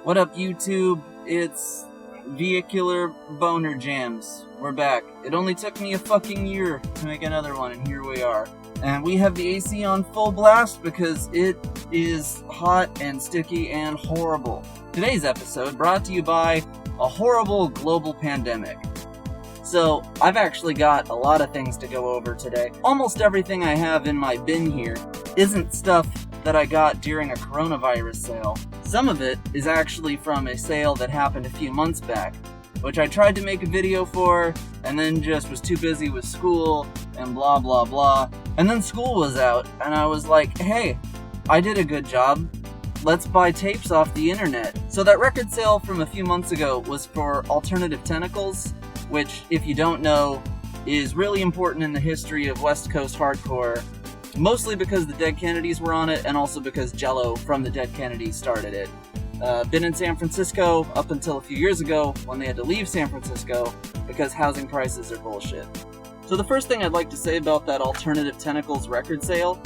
What up, YouTube? It's Vehicular Bonerjams. We're back. It only took me a fucking year to make another one, and here we are. And we have the AC on full blast because it is hot and sticky and horrible. Today's episode brought to you by a horrible global pandemic. So, I've actually got a lot of things to go over today. Almost everything I have in my bin here isn't stuff that I got during a coronavirus sale. Some of it is actually from a sale that happened a few months back, which I tried to make a video for, and then just was too busy with school, and blah blah blah. And then school was out, and I was like, hey, I did a good job. Let's buy tapes off the internet. So that record sale from a few months ago was for Alternative Tentacles, which, if you don't know, is really important in the history of West Coast hardcore. Mostly because the Dead Kennedys were on it, and also because Jello from the Dead Kennedys started it. Been in San Francisco up until a few years ago when they had to leave San Francisco because housing prices are bullshit. So the first thing I'd like to say about that Alternative Tentacles record sale,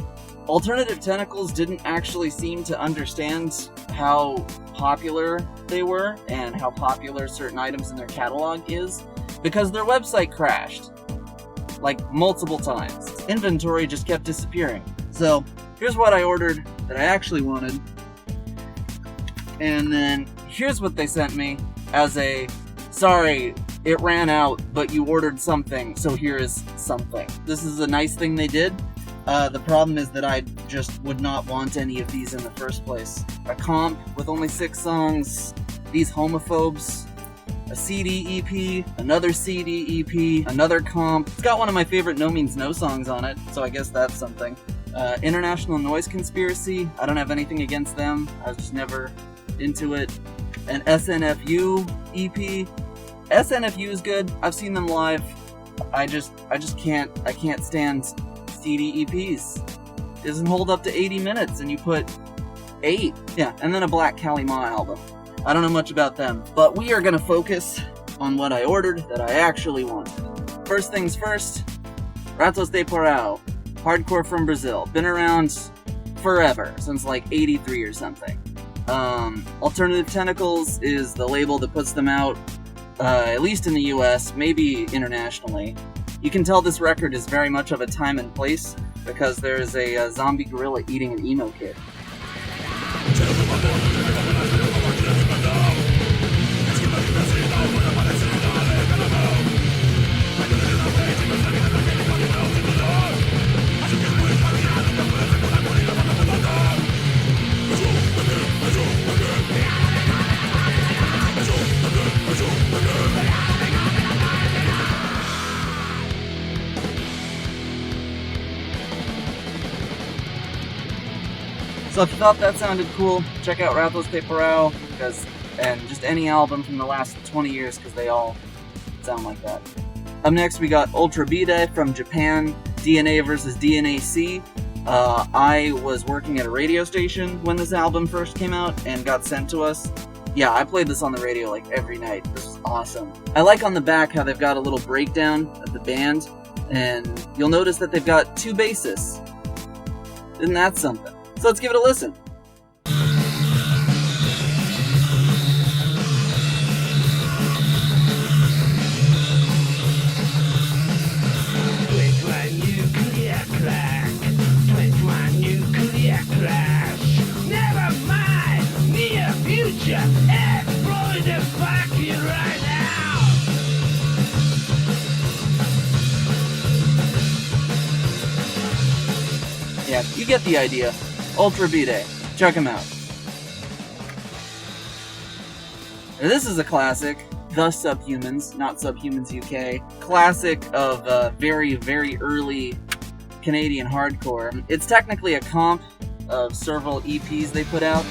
Alternative Tentacles didn't actually seem to understand how popular they were and how popular certain items in their catalog is, because their website crashed. Like, multiple times. Inventory just kept disappearing. So, here's what I ordered that I actually wanted. And then, here's what they sent me as a, sorry, it ran out, but you ordered something, so here is something. This is a nice thing they did. The problem is that I just would not want any of these in the first place. A comp with only 6 songs, these homophobes, a CD EP, another CD EP, another comp. It's got one of my favorite No Means No songs on it, so I guess that's something. International Noise Conspiracy, I don't have anything against them, I was just never into it. An SNFU EP. SNFU is good, I've seen them live. I can't stand CD EPs. It doesn't hold up to 80 minutes and you put 8. Yeah, and then a Black Kali Ma album. I don't know much about them, but we are going to focus on what I ordered that I actually wanted. First things first, Ratos de Porão, hardcore from Brazil. Been around forever, since like 83 or something. Alternative Tentacles is the label that puts them out, at least in the US, maybe internationally. You can tell this record is very much of a time and place, because there's a zombie gorilla eating an emo kid. So if you thought that sounded cool, check out Ratos de Porão, and just any album from the last 20 years, because they all sound like that. Up next, we got Ultra Bide from Japan, DNA vs. DNAC. I was working at a radio station when this album first came out and got sent to us. Yeah, I played this on the radio like every night. This was awesome. I like on the back how they've got a little breakdown of the band, and you'll notice that they've got 2 bassists. Isn't that something? So let's give it a listen. Yeah, you get the idea. Ultra Bide. Check them out. Now, this is a classic. The Subhumans, not Subhumans UK. Classic of very, very early Canadian hardcore. It's technically a comp of several EPs they put out.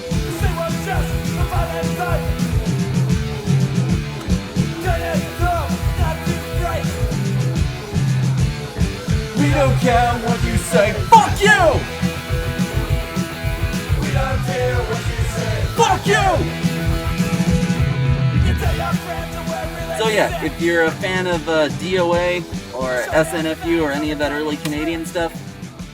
We don't care what you say. Fuck you! We don't care what you say. Fuck you! So yeah, if you're a fan of DOA or SNFU or any of that early Canadian stuff,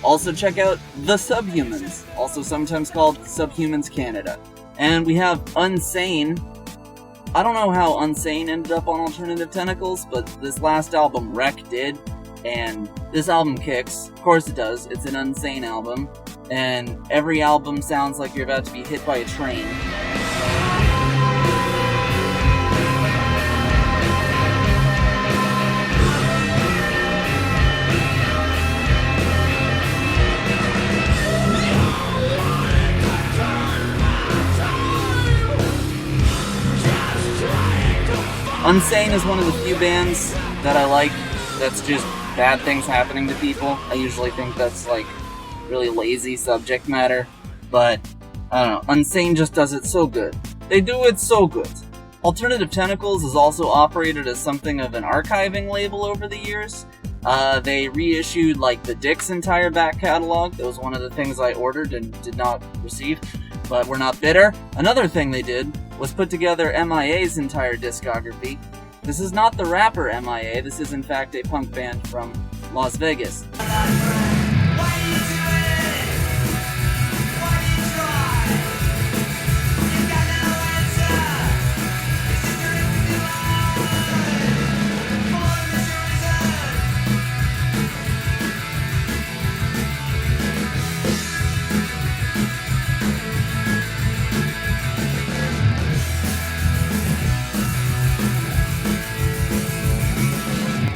also check out The Subhumans, also sometimes called Subhumans Canada. And we have Unsane. I don't know how Unsane ended up on Alternative Tentacles, but this last album, Wreck, did. And this album kicks. Of course it does. It's an Unsane album. And every album sounds like you're about to be hit by a train. Unsane is one of the few bands that I like that's just bad things happening to people. I usually think that's like really lazy subject matter, but I don't know, Unsane just does it so good. They do it so good. Alternative Tentacles is also operated as something of an archiving label over the years. They reissued like the Dick's entire back catalog. That was one of the things I ordered and did not receive, but we're not bitter. Another thing they did was put together MIA's entire discography. This is not the rapper MIA, this is in fact a punk band from Las Vegas.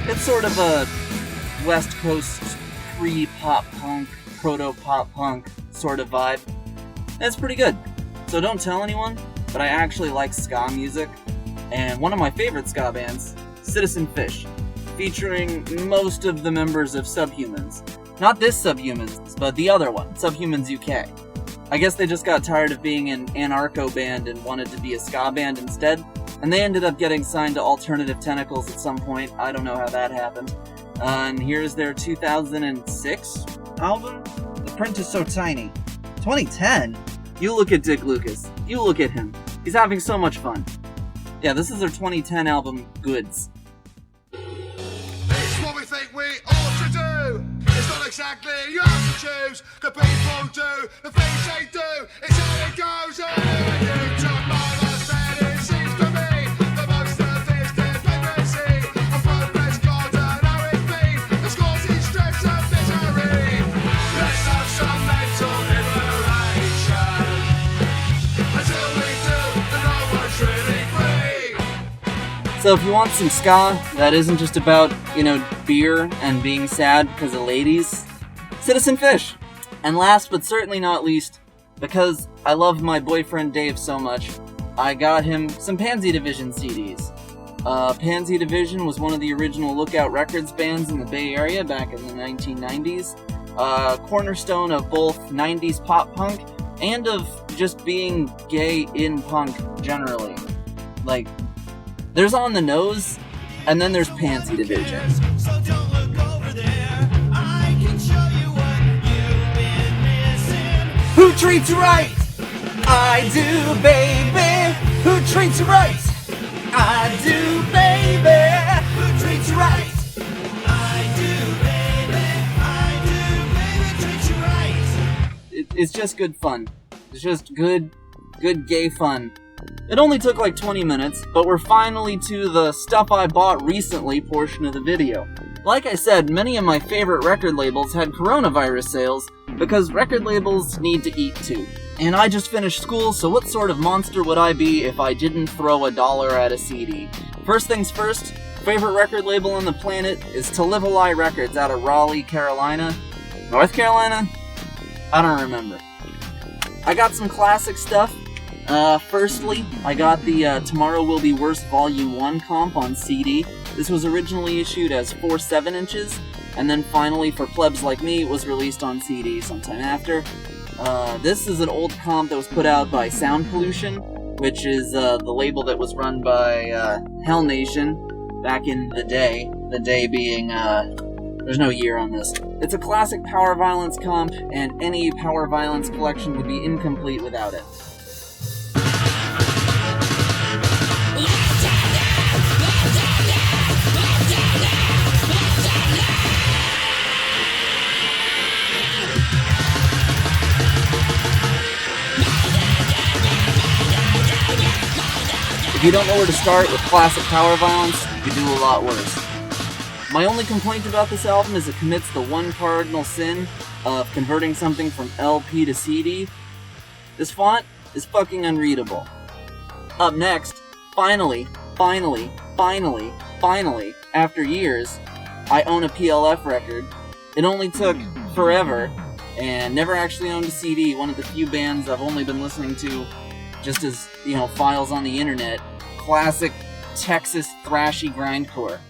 It's sort of a West Coast pre-pop punk, proto-pop punk sort of vibe. And it's pretty good. So don't tell anyone, but I actually like ska music. And one of my favorite ska bands, Citizen Fish, featuring most of the members of Subhumans. Not this Subhumans, but the other one, Subhumans UK. I guess they just got tired of being an anarcho band and wanted to be a ska band instead. And they ended up getting signed to Alternative Tentacles at some point. I don't know how that happened. And here's their 2006 album. The print is so tiny. 2010? You look at Dick Lucas. You look at him. He's having so much fun. Yeah, this is their 2010 album, Goods. It's what we think we ought to do. It's not exactly you have to choose. The people do the things they do. It's how it goes. You took my last stand. It seems to me. So if you want some ska that isn't just about, beer and being sad because of ladies, Citizen Fish. And last but certainly not least, because I love my boyfriend Dave so much, I got him some Pansy Division CDs. Pansy Division was one of the original Lookout Records bands in the Bay Area back in the 1990s. Cornerstone of both 90s pop punk and of just being gay in punk generally. Like, there's On the Nose, and then there's Pansy Division. So don't look over there. I can show you what you've been missing. Who treats you right? I do, baby. Who treats you right? I do, baby. Who treats you right? I do, baby. Treat you right. It's just good fun. It's just good gay fun. It only took like 20 minutes, but we're finally to the stuff I bought recently portion of the video. Like I said, many of my favorite record labels had coronavirus sales because record labels need to eat too. And I just finished school, so what sort of monster would I be if I didn't throw $1 at a CD? First things first, favorite record label on the planet is To Live a Lie Records out of Raleigh, Carolina. North Carolina? I don't remember. I got some classic stuff. Firstly, I got the Tomorrow Will Be Worse Volume 1 comp on CD. This was originally issued as 4 7-inches, and then finally, for plebs like me, it was released on CD sometime after. This is an old comp that was put out by Sound Pollution, which is the label that was run by Hell Nation back in the day being, there's no year on this. It's a classic power violence comp, and any power violence collection would be incomplete without it. If you don't know where to start with classic power violence, you do a lot worse. My only complaint about this album is it commits the one cardinal sin of converting something from LP to CD. This font is fucking unreadable. Up next, finally, after years, I own a PLF record. It only took forever, and never actually owned a CD. One of the few bands I've only been listening to just as, files on the internet. Classic Texas thrashy grindcore.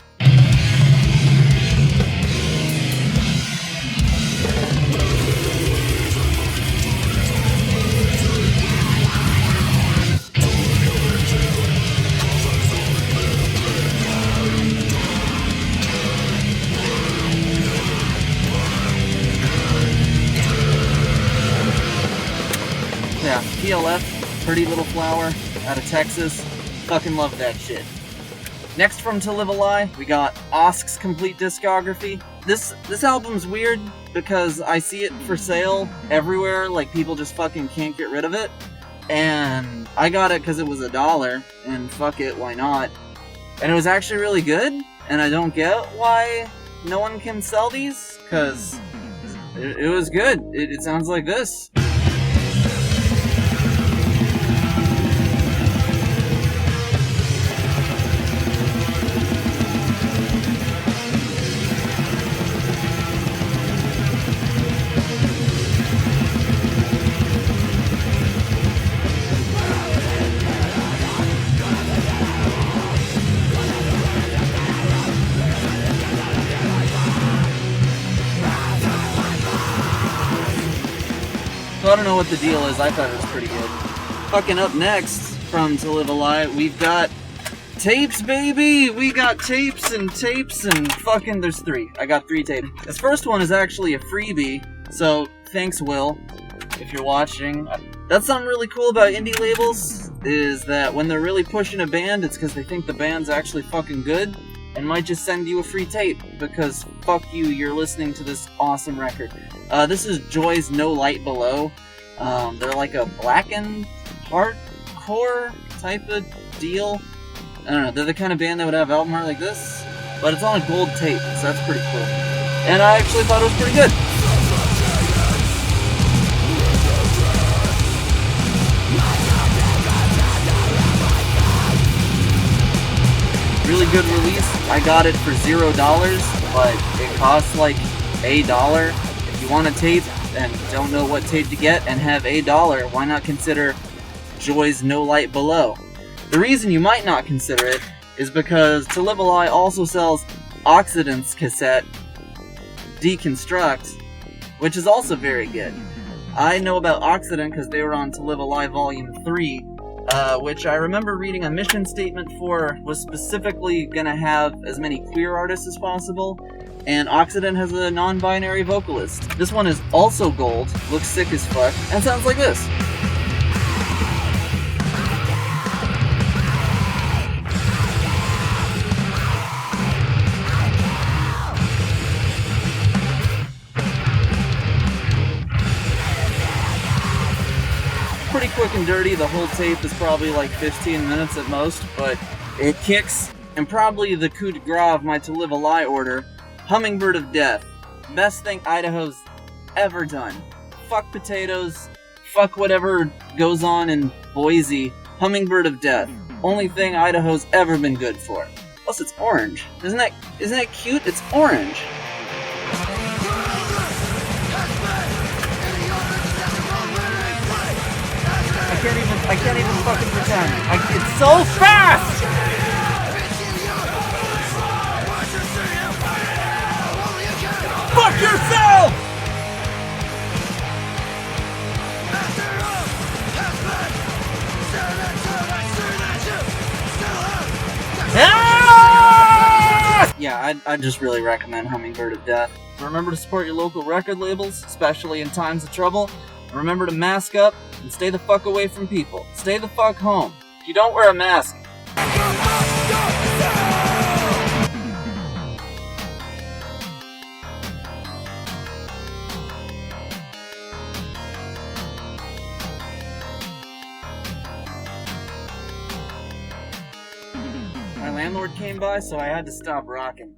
Yeah, PLF, Pretty Little Flower, out of Texas. Fucking love that shit. Next from To Live a Lie, we got Osk's complete discography. This album's weird because I see it for sale everywhere, like people just fucking can't get rid of it. And I got it because it was $1, and fuck it, why not? And it was actually really good, and I don't get why no one can sell these, because it was good. It sounds like this. So I don't know what the deal is, I thought it was pretty good. Fucking up next from To Live a Lie, we've got tapes, baby! We got tapes and fucking, there's 3. I got 3 tapes. This first one is actually a freebie, so thanks, Will, if you're watching. That's something really cool about indie labels, is that when they're really pushing a band, it's because they think the band's actually fucking good, and might just send you a free tape, because fuck you, you're listening to this awesome record. This is Joy's No Light Below. They're like a blackened hardcore type of deal. I don't know, they're the kind of band that would have album art like this, but it's on a gold tape, so that's pretty cool. And I actually thought it was pretty good. Really good release. I got it for $0, but it costs like $1. If you want a tape and don't know what tape to get and have $1, why not consider Joy's No Light Below? The reason you might not consider it is because To Live a Lie also sells Oxidant's cassette, Deconstruct, which is also very good. I know about Oxidant because they were on To Live a Lie Volume 3, which I remember reading a mission statement for was specifically gonna have as many queer artists as possible, and Oxidant has a non-binary vocalist. This one is also gold, looks sick as fuck, and sounds like this. Pretty quick and dirty. The whole tape is probably like 15 minutes at most, but it kicks. And probably the coup de grace of my To Live a Lie order, Hummingbird of Death. Best thing Idaho's ever done. Fuck potatoes, fuck whatever goes on in Boise. Hummingbird of Death. Only thing Idaho's ever been good for. Plus it's orange. Isn't that cute? It's orange. I can't even fucking pretend. It's so fast! Fuck yourself! Ah! Yeah, I'd just really recommend Hummingbird of Death. Remember to support your local record labels, especially in times of trouble. Remember to mask up and stay the fuck away from people. Stay the fuck home. If you don't wear a mask, landlord came by, so I had to stop rocking.